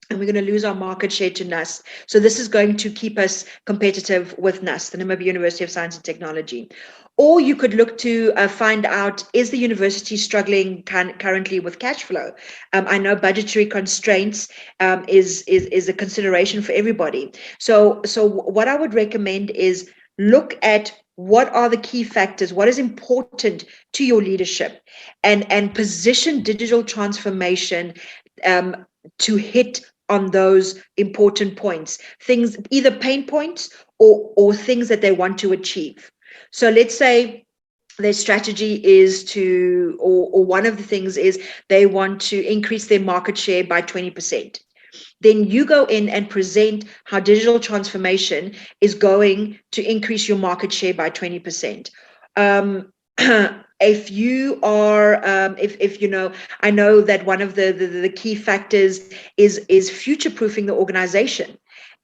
and we're going to lose our market share to NUST. So this is going to keep us competitive with NUST, the Namibia University of Science and Technology. Or you could look to find out, is the university struggling currently with cash flow? I know budgetary constraints is a consideration for everybody. So what I would recommend is look at what are the key factors, what is important to your leadership, and position digital transformation to hit on those important points, things, either pain points or things that they want to achieve. So let's say their strategy is to, or one of the things is they want to increase their market share by 20%. Then you go in and present how digital transformation is going to increase your market share by 20%. If you are, if you know, I know that one of the key factors is future-proofing the organization,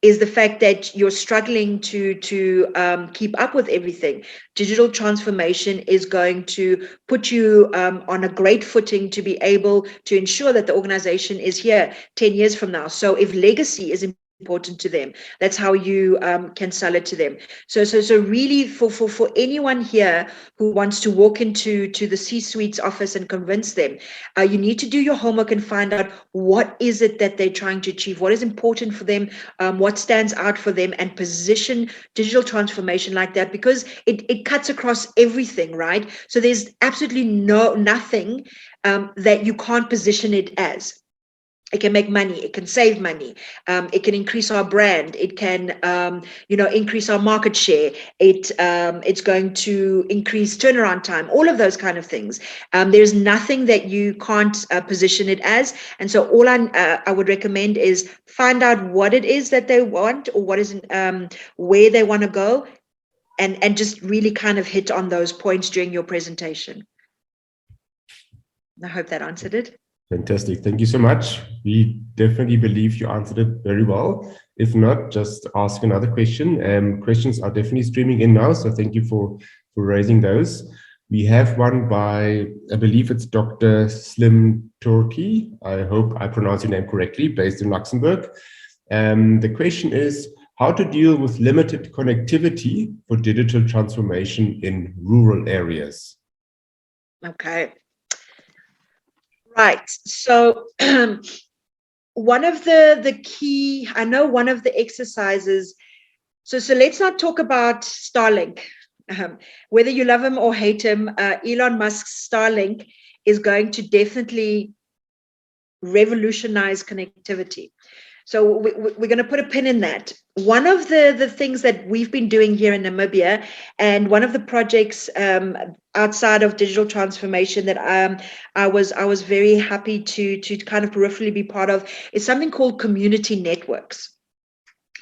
is the fact that you're struggling to keep up with everything. Digital transformation is going to put you on a great footing to be able to ensure that the organization is here 10 years from now. So if legacy is important to them, that's how you can sell it to them. So really for anyone here who wants to walk into the C-suite's office and convince them, you need to do your homework and find out what is it that they're trying to achieve, what is important for them, what stands out for them, and position digital transformation like that, because it cuts across everything, right? So there's absolutely nothing that you can't position it as. It can make money. It can save money. It can increase our brand. It can, increase our market share. It's going to increase turnaround time. All of those kind of things. There's nothing that you can't position it as. And so all I would recommend is find out what it is that they want, or what is where they want to go, and just really kind of hit on those points during your presentation. I hope that answered it. Fantastic. Thank you so much. We definitely believe you answered it very well. If not, just ask another question. Questions are definitely streaming in now, so thank you for raising those. We have one by, I believe it's Dr. Slim Turkey. I hope I pronounced your name correctly, based in Luxembourg. The question is, how to deal with limited connectivity for digital transformation in rural areas? Okay. Right. So one of the key, I know one of the exercises, so let's not talk about Starlink. Whether you love him or hate him, Elon Musk's Starlink is going to definitely revolutionize connectivity. So we're going to put a pin in that. One of the things that we've been doing here in Namibia, and one of the projects outside of digital transformation that I was very happy to kind of peripherally be part of, is something called community networks.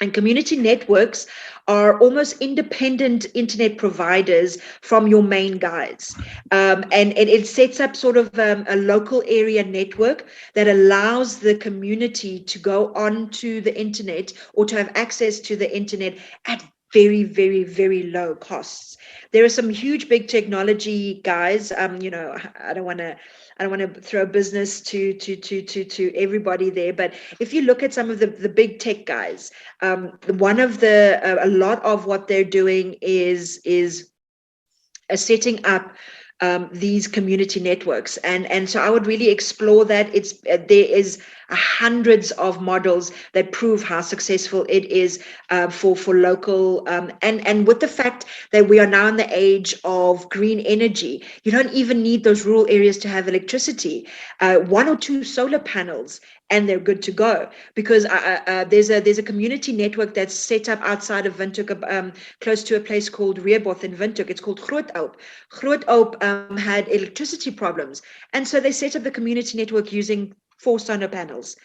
And community networks are almost independent internet providers from your main guys. And it sets up sort of a local area network that allows the community to go onto the internet or to have access to the internet at very, very, very low costs. There are some huge big technology guys. I don't want to throw business to everybody there, but if you look at some of the big tech guys, a lot of what they're doing is setting up these community networks, and so I would really explore that. There is hundreds of models that prove how successful it is for local, and with the fact that we are now in the age of green energy, you don't even need those rural areas to have electricity. 1 or 2 solar panels and they're good to go, because there's a community network that's set up outside of Windhoek, close to a place called Rehoboth in Windhoek. It's called Grootoop. Grootoop had electricity problems, and so they set up the community network using 4 solar panels.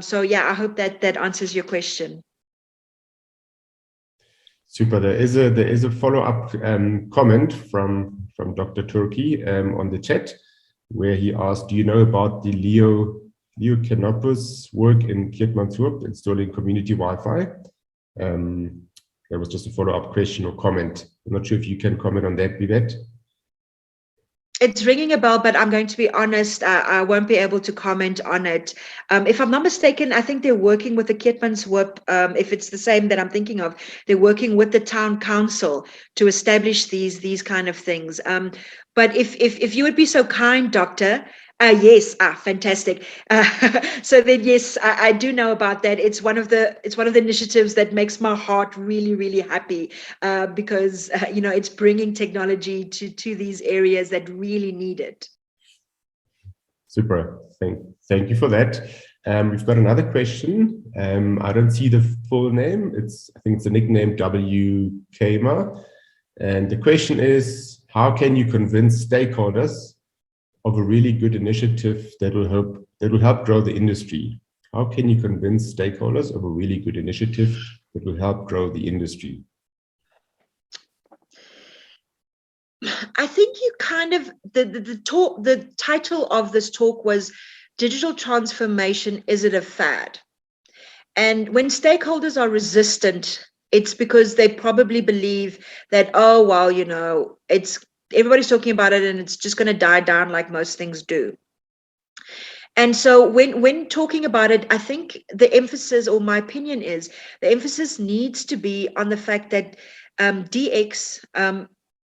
So yeah, I hope that answers your question. Super. There is a follow-up comment from Dr. Turkey on the chat, where he asked, do you know about the Leo Canopus work in Keetmanshoop installing community Wi-Fi? There was just a follow-up question or comment. I'm not sure if you can comment on that, Vivette. It's ringing a bell, but I'm going to be honest, I won't be able to comment on it. If I'm not mistaken, I think they're working with the Keetmanshoop, if it's the same that I'm thinking of, they're working with the town council to establish these kind of things. But if you would be so kind, Doctor, yes, fantastic. So then, yes, I do know about that. It's one of the initiatives that makes my heart really, really happy, because it's bringing technology to these areas that really need it. Super. Thank you for that. We've got another question. I don't see the full name. I think it's a nickname, W. Kamer. And the question is, how can you convince stakeholders of a really good initiative that will help grow the industry? How can you convince stakeholders of a really good initiative that will help grow the industry? I think you kind of, the title of this talk was Digital Transformation, Is It a Fad? And when stakeholders are resistant, it's because they probably believe that, oh, well, everybody's talking about it and it's just going to die down like most things do. And so when talking about it, I think the emphasis, or my opinion is, the emphasis needs to be on the fact that DX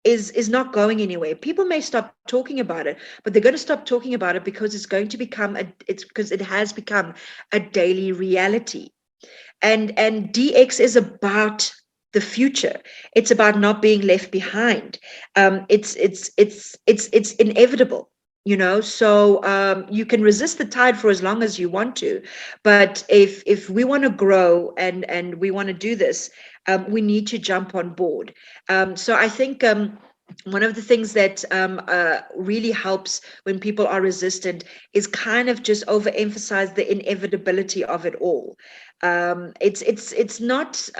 is not going anywhere. People may stop talking about it, but they're going to stop talking about it because it's going to become because it has become a daily reality. And DX is about the future. It's about not being left behind. It's inevitable. So you can resist the tide for as long as you want to, but if we want to grow and we want to do this, we need to jump on board. So I think one of the things that really helps when people are resistant is kind of just overemphasize the inevitability of it all. It's not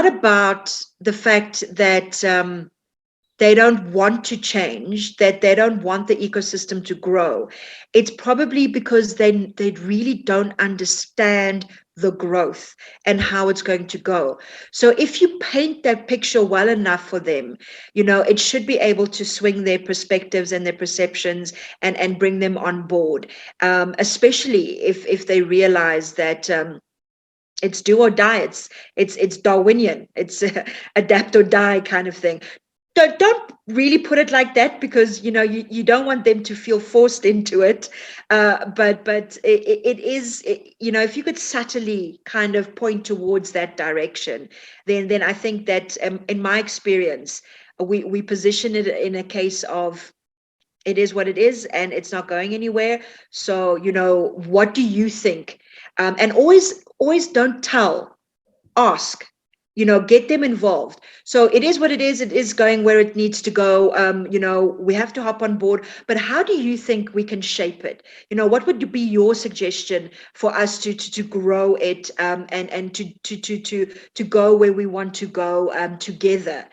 about the fact that they don't want to change, that they don't want the ecosystem to grow. It's probably because they really don't understand the growth and how it's going to go. So if you paint that picture well enough for them, it should be able to swing their perspectives and their perceptions and bring them on board, especially if they realize that it's do or die. It's Darwinian. It's adapt or die kind of thing. Don't really put it like that, because you don't want them to feel forced into it, but it is, if you could subtly kind of point towards that direction, then I think that in my experience, we position it in a case of, it is what it is and it's not going anywhere. So what do you think? And always don't tell, ask. Get them involved. So it is what it is. It is going where it needs to go. We have to hop on board. But how do you think we can shape it? What would be your suggestion for us to grow it and to go where we want to go together?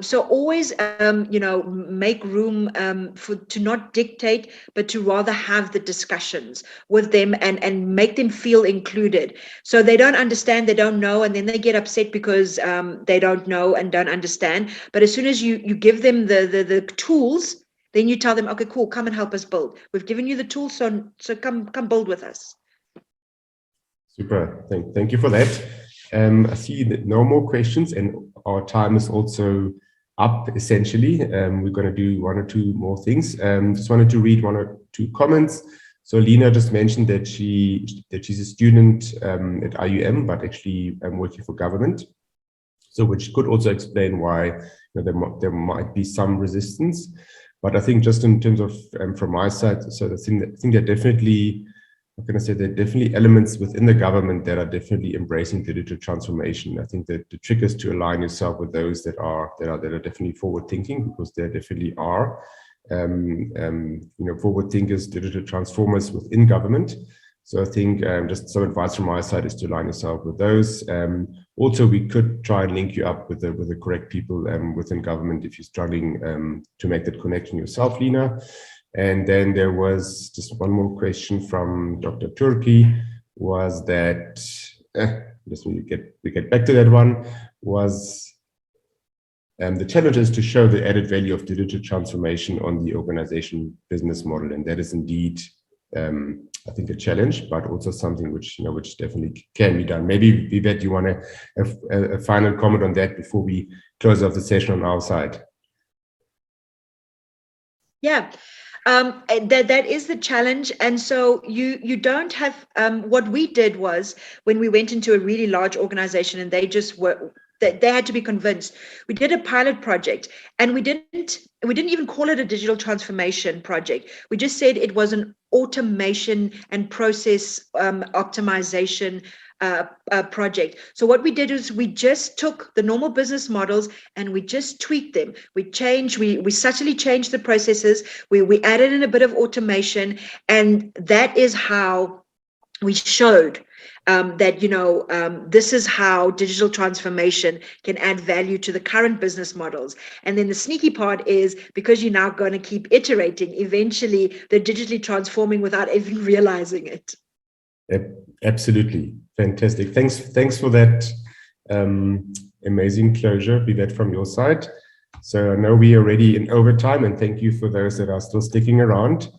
So always, make room to not dictate, but to rather have the discussions with them and make them feel included. So they don't understand, they don't know, and then they get upset because they don't know and don't understand. But as soon as you give them the tools, then you tell them, okay, cool, come and help us build. We've given you the tools, so come build with us. Super. Thank you for that. I see that no more questions, and our time is also up, essentially. We're going to do one or two more things. Just wanted to read one or two comments. So Lena just mentioned that she's a student at IUM, but actually working for government. So which could also explain why there might be some resistance. But I think just in terms of from my side, so I think that definitely, I'm going to say there are definitely elements within the government that are definitely embracing digital transformation. I think that the trick is to align yourself with those that are definitely forward thinking, because there definitely are forward thinkers, digital transformers within government. So I think just some advice from my side is to align yourself with those. Also, we could try and link you up with the correct people within government if you're struggling to make that connection yourself, Lena. And then there was just one more question from Dr. Turkey, was that, just when we get back to that one, was the challenge is to show the added value of digital transformation on the organization business model. And that is indeed, I think, a challenge, but also something which definitely can be done. Maybe, Vivette, you want to have a final comment on that before we close off the session on our side? Yeah. That is the challenge. And so you don't have, what we did was, when we went into a really large organization and they had to be convinced, we did a pilot project, and we didn't even call it a digital transformation project. We just said it was an automation and process optimization project. So what we did is we just took the normal business models and we just tweaked them. We subtly changed the processes. We added in a bit of automation, and that is how we showed that this is how digital transformation can add value to the current business models. And then the sneaky part is, because you're now going to keep iterating, eventually they're digitally transforming without even realizing it. Absolutely. Fantastic. Thanks for that amazing closure, Vivette, from your side. So I know we are already in overtime, and thank you for those that are still sticking around.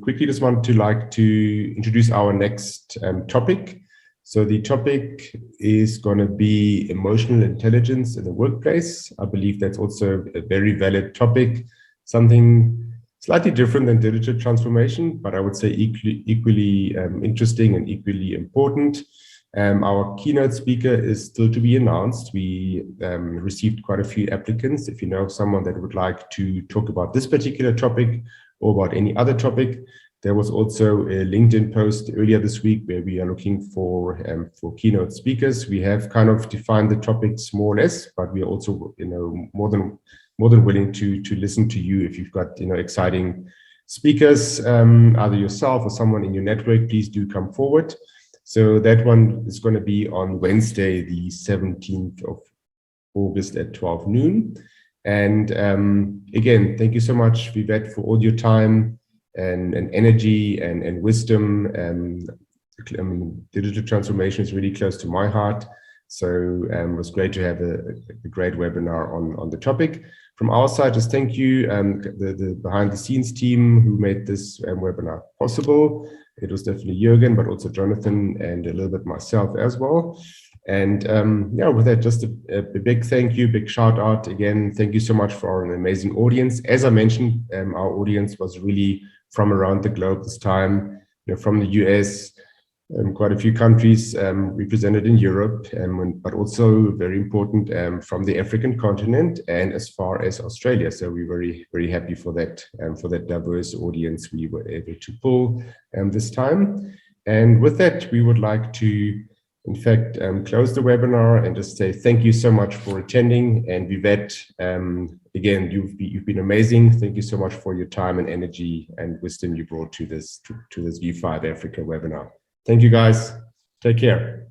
Quickly just want to introduce our next topic. So the topic is going to be emotional intelligence in the workplace. I believe that's also a very valid topic, something slightly different than digital transformation, but I would say equally interesting and equally important. Our keynote speaker is still to be announced. We received quite a few applicants. If you know someone that would like to talk about this particular topic or about any other topic, there was also a LinkedIn post earlier this week where we are looking for keynote speakers. We have kind of defined the topics more or less, but we are also more than willing to listen to you. If you've got exciting speakers, either yourself or someone in your network, please do come forward. So that one is going to be on Wednesday, the 17th of August at 12 noon. And again, thank you so much, Vivette, for all your time and energy and wisdom. Digital transformation is really close to my heart. So it was great to have a great webinar on the topic. From our side, just thank you, the behind the scenes team who made this webinar possible. It was definitely Jürgen, but also Jonathan and a little bit myself as well. And yeah, with that, just a big thank you, big shout out again. Thank you so much for an amazing audience. As I mentioned, our audience was really from around the globe this time, from the US, quite a few countries represented in Europe, but also very important from the African continent and as far as Australia. So we're very, very happy for that diverse audience we were able to pull this time. And with that, we would like to, in fact, close the webinar and just say thank you so much for attending. And Vivette, again, you've been amazing. Thank you so much for your time and energy and wisdom you brought to this V5 Africa webinar. Thank you, guys. Take care.